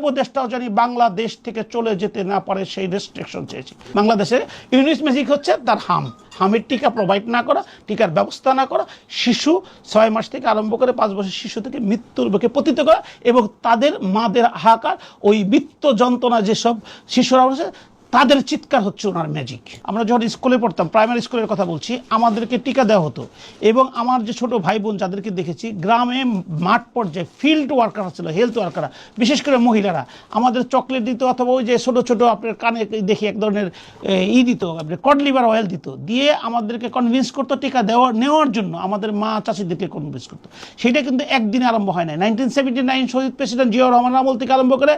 উপদেষ্টাও জানি বাংলাদেশ থেকে চলে যেতে না পারে সেই রেস্ট্রিকশন চেয়েছি। বাংলাদেশে ইউনিস ম্যাজিক হচ্ছে তার হামের টিকা প্রোভাইড না করা, টিকার ব্যবস্থা না করা, শিশু 6 মাস থেকে আরম্ভ করে 5 বছর শিশু থেকে মৃত্যুর বুকে পতিত করা, এবং তাদের মাদের হাহাকার, ওই মৃত্যু যন্ত্রণা যেসব শিশুরা আছে তাদের চিৎকার হচ্ছে ওনার ম্যাজিক। আমরা যখন স্কুলে পড়তাম, প্রাইমারি স্কুলের কথা বলছি, আমাদেরকে টিকা দেওয়া হতো, এবং আমার যে ছোট ভাই বোন যাদেরকে দেখেছি গ্রামে মাঠ পর্যায়ে ফিল্ড ওয়ার্কার ছিল, হেলথ ওয়ার্কাররা, বিশেষ করে মহিলারা আমাদের চকলেট দিত, অথবা ওই যে ছোটো ছোটো আপনার কানে দেখি এক ধরনের দিত, আপনার কড লিভার অয়েল দিত, দিয়ে আমাদেরকে কনভিন্স করতো টিকা নেওয়ার জন্য, আমাদের মা চাষিদেরকে কনভিন্স করতো। সেটা কিন্তু একদিনে আরম্ভ হয় না। 1979 শহীদ প্রেসিডেন্ট জিয়াউর রহমান আমল থেকে আরম্ভ করে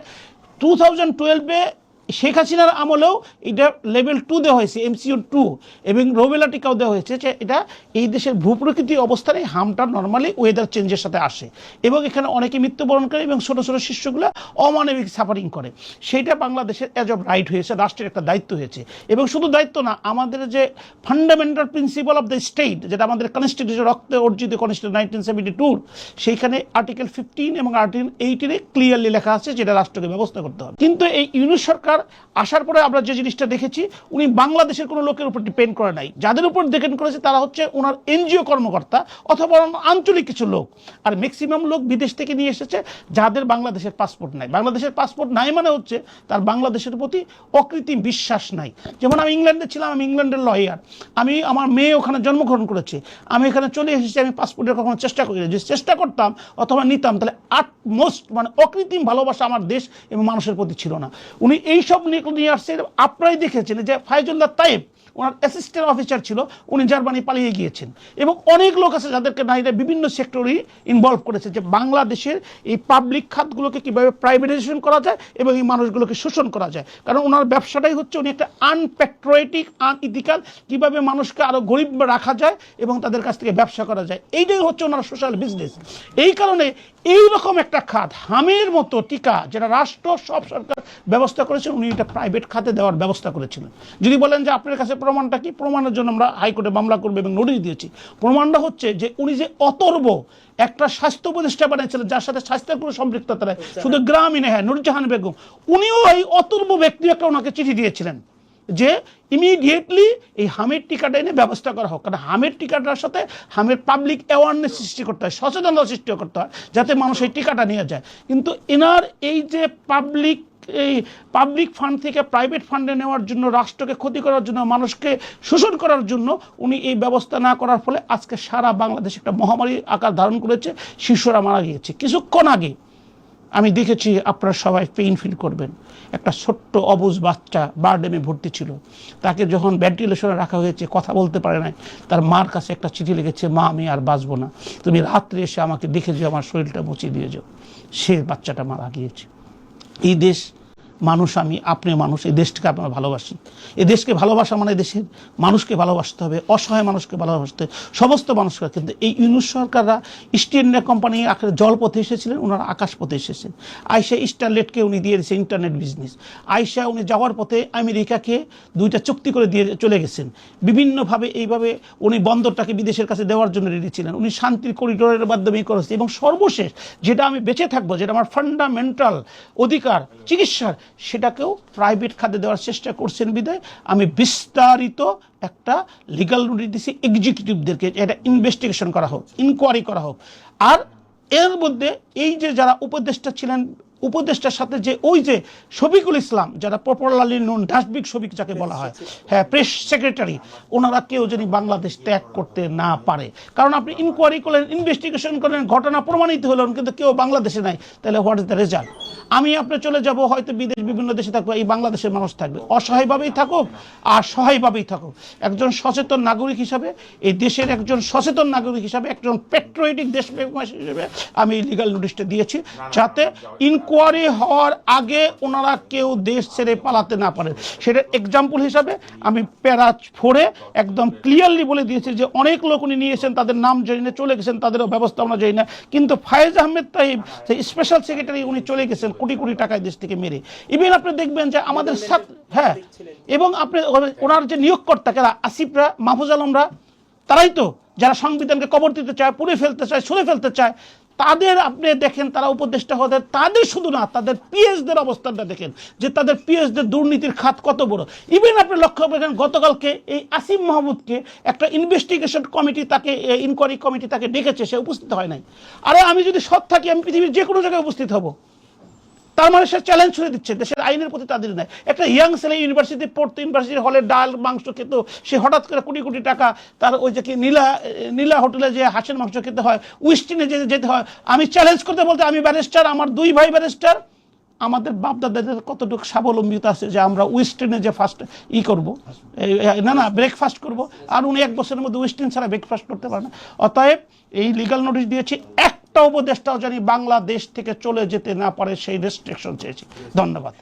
2012-এ শেখ হাসিনার আমলেও এটা লেভেল 2 দেওয়া হয়েছে, MCO 2, এবং রোবেলা টিকাও দেওয়া হয়েছে, যে এটা এই দেশের ভূপ্রকৃতি অবস্থানে হামটা নর্মালি ওয়েদার চেঞ্জের সাথে আসে, এবং এখানে অনেকে মৃত্যুবরণ করে এবং ছোটো ছোটো শিশুগুলো অমানবিক সাফারিং করে। সেইটা বাংলাদেশের এজ অফ রাইট হয়েছে, রাষ্ট্রের একটা দায়িত্ব হয়েছে। এবং শুধু দায়িত্ব না, আমাদের যে fundamental principal of the state, যেটা আমাদের কনস্টিটিউশন, রক্তে অর্জিত কনস্টিটিউশন 1972, সেইখানে আর্টিকেল 15 এবং আর্টিকেল 18-এ ক্লিয়ারলি লেখা আছে যেটা রাষ্ট্রকে ব্যবস্থা করতে হবে। কিন্তু এই ইউনূস সরকার আসার পরে আমরা যে জিনিসটা দেখেছি, উনি বাংলাদেশের কোনো লোকের উপর ডিপেন্ড করে নাই। যাদের উপর ডিপেন্ড করেছে তারা হচ্ছে ওনার এনজিও কর্মকর্তা অথবা আঞ্চলিক কিছু লোক, আর ম্যাক্সিমাম লোক বিদেশ থেকে নিয়ে এসেছে যাদের বাংলাদেশের পাসপোর্ট নাই। বাংলাদেশের পাসপোর্ট নাই মানে হচ্ছে তার বাংলাদেশের প্রতি অকৃত্রিম বিশ্বাস নাই। যেমন আমি ইংল্যান্ডে ছিলাম, আমি ইংল্যান্ডের লয়ার, আমার মেয়ে ওখানে জন্মগ্রহণ করেছে, আমি এখানে চলে এসেছি, আমি পাসপোর্টের কখনো চেষ্টা করি না। যে চেষ্টা করতাম অথবা নিতাম, তাহলে আটমোস্ট অকৃত্রিম ভালোবাসা আমার দেশ এবং মানুষের প্রতি ছিল না। উনি এইসব নিয়ে আসছে। আপনারাই দেখেছেন যে ফাইজুল্লাহ তায়েব ওনার অ্যাসিস্ট্যান্ট অফিসার ছিল, উনি জার্মানি পালিয়ে গিয়েছেন, এবং অনেক লোক আছে যাদেরকে নারীরা বিভিন্ন সেক্টরেই ইনভলভ করেছে, যে বাংলাদেশের এই পাবলিক খাতগুলোকে কীভাবে প্রাইভেটাইজেশন করা যায় এবং এই মানুষগুলোকে শোষণ করা যায়। কারণ ওনার ব্যবসাটাই হচ্ছে উনি একটা আনপ্যাট্রিয়টিক, আনইথিক্যাল, কীভাবে মানুষকে আরও গরিব রাখা যায় এবং তাদের কাছ থেকে ব্যবসা করা যায়, এইটাই হচ্ছে ওনার সোশ্যাল বিজনেস। এই কারণে এইরকম একটা খাত, হামের মতো টিকা, যেটা রাষ্ট্র সব সরকার ব্যবস্থা করেছে, উনি এটা প্রাইভেট খাতে দেওয়ার ব্যবস্থা করেছিলেন। যদি বলেন যে আপনার কাছে প্রমাণটা কি, প্রমাণের জন্য আমরা হাইকোর্টে মামলা করবো এবং নোটিশ দিয়েছি। প্রমাণটা হচ্ছে যে উনি যে অতর্ব একটা স্বাস্থ্য উপদেষ্টা বানিয়েছিলেন, যার সাথে স্বাস্থ্যের কোনো সম্পৃক্ততা নেই, শুধু গ্রামীণ, হ্যাঁ, নুরজাহান বেগম, উনিও এই অতর্ব ব্যক্তি একটা ওনাকে চিঠি দিয়েছিলেন যে ইমিডিয়েটলি এই হামের টিকাটা এনে ব্যবস্থা করা হোক। কারণ হামের টিকাটার সাথে হামের পাবলিক অ্যাওয়ারনেস সৃষ্টি করতে হয়, সচেতনতা সৃষ্টি করতে হয়, যাতে মানুষ এই টিকাটা নিয়ে যায়। কিন্তু এনার এই যে পাবলিক ফান্ড থেকে প্রাইভেট ফান্ডে নেওয়ার জন্য, রাষ্ট্রকে ক্ষতি করার জন্য, মানুষকে শোষণ করার জন্য উনি এই ব্যবস্থা না করার ফলে আজকে সারা বাংলাদেশ একটা মহামারী আকার ধারণ করেছে, শিশুরা মারা গিয়েছে। কিছুক্ষণ আগে আমি দেখেছি, আপনারা সবাই পেইন ফিল করবেন, একটা ছোট্ট অবুঝ বাচ্চা বারডেমে ভর্তি ছিল, তাকে যখন ভেন্টিলেশনে রাখা হয়েছে, কথা বলতে পারে নাই, তার মার কাছে একটা চিঠি লিখেছে, মা আমি আর বাঁচবো না, তুমি রাত্রে এসে আমাকে দেখে যাও, আমার শরীরটা মুছিয়ে দিয়ে যাও। সে বাচ্চাটা মারা গিয়েছে। এই দেশ মানুষ, আপনি মানুষ, এই দেশটাকে আমরা ভালোবাসি। এই দেশকে ভালোবাসা মানে দেশের মানুষকে ভালোবাসতে হবে, অসহায় মানুষকে ভালোবাসতে হবে, সমস্ত মানুষকে। কিন্তু এই ইউনূস সরকাররা ইস্ট ইন্ডিয়া কোম্পানি আখের জলপথে এসেছিলেন, ওনারা আকাশপথে এসেছেন। আইসা স্টারলেটকে উনি দিয়ে দিয়েছেন ইন্টারনেট বিজনেস। আইসা উনি যাওয়ার পথে আমেরিকাকে 2টা চুক্তি করে দিয়ে চলে গেছেন। বিভিন্নভাবে এইভাবে উনি বন্দরটাকে বিদেশের কাছে দেওয়ার জন্য রেডি ছিলেন। উনি শান্তির করিডোরের মাধ্যমেই করেছেন। এবং সর্বশেষ যেটা আমি বেঁচে থাকবো, যেটা আমার ফান্ডামেন্টাল অধিকার, চিকিৎসার, সেটাকেও প্রাইভেট খাতে দেওয়ার চেষ্টা করছেন বিধায় আমি বিস্তারিত একটা লিগাল নোটিশ দিয়েছি এক্সিকিউটিভদেরকে, এটা ইনভেস্টিগেশন করা হোক, ইনকোয়ারি করা হোক। আর এর মধ্যে এই যে যারা উপদেষ্টা ছিলেন, উপদেষ্টার সাথে যে ওই যে শফিকুল ইসলাম, যারা পপুলারলি নোন ডাস্টবিক শফিক যাকে বলা হয়, হ্যাঁ, প্রেস সেক্রেটারি, ওনারা কেউ যদি বাংলাদেশ ত্যাগ করতে না পারে। কারণ আপনি ইনকোয়ারি করলেন, ইনভেস্টিগেশন করলেন, ঘটনা প্রমাণিত হলেন, কিন্তু কেউ বাংলাদেশে নাই, তাহলে হোয়াট ইজ দ্য রেজাল্ট? আমি আপনি চলে যাব, হয়তো বিদেশ বিভিন্ন দেশে থাকবো, এই বাংলাদেশের মানুষ থাকবে, অসহায়ভাবেই থাকুক আর সহায়ভাবেই থাকুক। একজন সচেতন নাগরিক হিসাবে, এই দেশের একজন সচেতন নাগরিক হিসাবে, একজন প্যাট্রিয়টিক দেশপ্রেমিক হিসেবে আমি লিগাল নোটিশটা দিয়েছি, যাতে ইনকোয়ারি হওয়ার আগে ওনারা কেউ দেশ ছেড়ে পালাতে না পারে। সেটার এক্সাম্পল হিসাবে আমি প্যারা 4-এ একদম ক্লিয়ারলি বলে দিয়েছি যে অনেক লোক উনি নিয়েছেন, তাদের নাম জানি না, চলে গেছেন, তাদেরও ব্যবস্থা আমরা জানি না। কিন্তু ফায়েজ আহমেদ তাইব, সেই স্পেশাল সেক্রেটারি, উনি চলে গেছেন কোটি কোটি টাকায় দেশ থেকে মেরে। ইভেন আপনি দেখবেন যে আমাদের সাথে, হ্যাঁ, এবং আপনি ওনার যে নিয়োগকর্তা যারা আসিফরা, মাহফুজ আলমরা, তারাই তো যারা সংবিধানকে কবর দিতে চায়, পুড়ে ফেলতে চায়, ছুঁড়ে ফেলতে চায়। তাদের আপনি দেখেন তারা উপদেষ্টা হতে, তাদের শুধু না, তাদের পিএসদের অবস্থানটা দেখেন যে তাদের পিএসদের দুর্নীতির খাত কত বড়। ইভেন আপনি লক্ষ্য করেন গতকালকে এই আসিম মাহমুদকে একটা ইনভেস্টিগেশন কমিটি তাকে ইনকোয়ারি কমিটি তাকে ডেকেছে, সে উপস্থিত হয় নাই। আরে আমি যদি সৎ থাকি আমি পৃথিবীর যে কোনো জায়গায় উপস্থিত হব। তার মানে সে চ্যালেঞ্জ ছুড়ে দিচ্ছে দেশের আইনের প্রতি তাদের নাই। একটা ইয়াং ছেলে ইউনিভার্সিটি পড়তো, ইউনিভার্সিটির হলে ডাল মাংস খেত, সে হঠাৎ করে কোটি কোটি টাকা তার ওই যে কি নীলা হোটেলে যে হাঁসের মাংস খেতে হয়, উইস্টিনে যেতে হয়। আমি চ্যালেঞ্জ করতে বলতে আমি ব্যারিস্টার, আমার 2 ভাই ব্যারিস্টার, আমাদের বাপদাদাদের কতটুকু স্বাবলম্বিতা আছে যে আমরা ওয়েস্টার্নে যে ফার্স্ট করবো, না ব্রেকফাস্ট করব, আর উনি 1 বছরের মধ্যে ওয়েস্টার্ন ছাড়া ব্রেকফাস্ট করতে পারে না। অতএব এই লিগ্যাল নোটিশ দিয়েছি, একটা উপদেষ্টাও জানি বাংলাদেশ থেকে চলে যেতে না পারে সেই রেস্ট্রিকশন চেয়েছি। ধন্যবাদ।